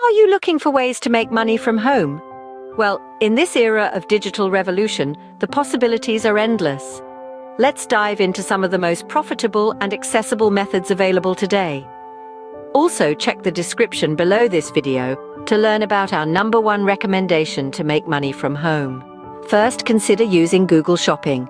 Are you looking for ways to make money from home? Well, in this era of digital revolution, the possibilities are endless. Let's dive into some of the most profitable and accessible methods available today. Also, check the description below this video to learn about our #1 recommendation to make money from home. First, consider using Google Shopping.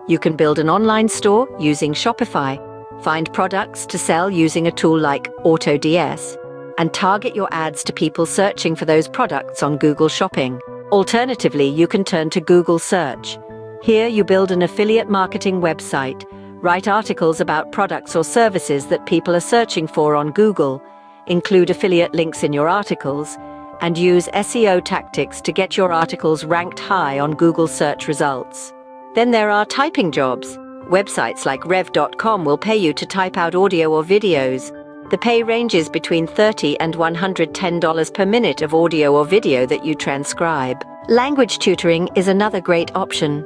You can build an online store using Shopify, find products to sell using a tool like AutoDS, and target your ads to people searching for those products on Google Shopping. Alternatively, you can turn to Google Search. Here you build an affiliate marketing website, write articles about products or services that people are searching for on Google, include affiliate links in your articles, and use SEO tactics to get your articles ranked high on Google search results. Then there are typing jobs. Websites like rev.com will pay you to type out audio or videos. The pay ranges between $30 and $110 per minute of audio or video that you transcribe. Language tutoring is another great option.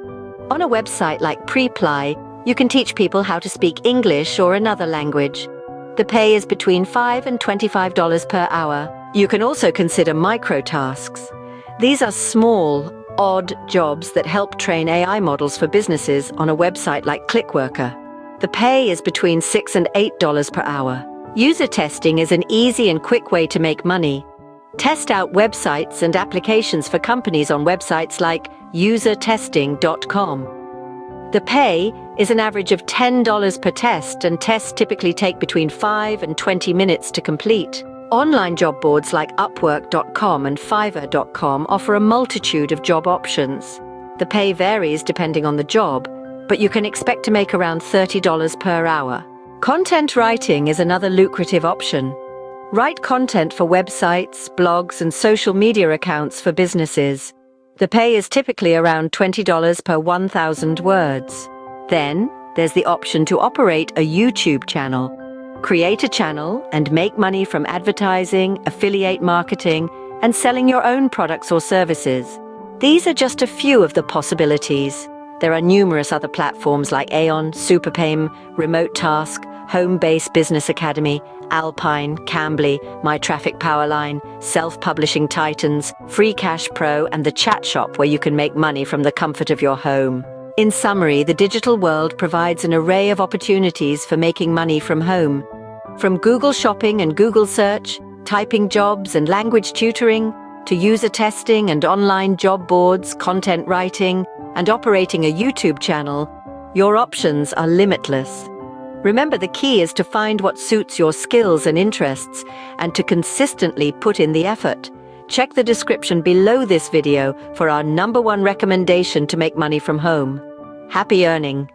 On a website like Preply, you can teach people how to speak English or another language. The pay is between $5 and $25 per hour. You can also consider microtasks. These are small, odd jobs that help train AI models for businesses on a website like Clickworker. The pay is between $6 and $8 per hour. User testing is an easy and quick way to make money. Test out websites and applications for companies on websites like usertesting.com. The pay is an average of $10 per test, and tests typically take between 5 and 20 minutes to complete. Online job boards like Upwork.com and Fiverr.com offer a multitude of job options. The pay varies depending on the job, but you can expect to make around $30 per hour. Content writing is another lucrative option. Write content for websites, blogs, and social media accounts for businesses. The pay is typically around $20 per 1,000 words. Then, there's the option to operate a YouTube channel. Create a channel and make money from advertising, affiliate marketing, and selling your own products or services. These are just a few of the possibilities. There are numerous other platforms like Aon, Superpayme, Remote Task, Home-Based Business Academy, Alpine, Cambly, My Traffic Powerline, Self-Publishing Titans, Free Cash Pro, and the Chat Shop, where you can make money from the comfort of your home. In summary, the digital world provides an array of opportunities for making money from home. From Google Shopping and Google Search, typing jobs and language tutoring, to user testing and online job boards, content writing, and operating a YouTube channel, your options are limitless. Remember, the key is to find what suits your skills and interests and to consistently put in the effort. Check the description below this video for our #1 recommendation to make money from home. Happy earning!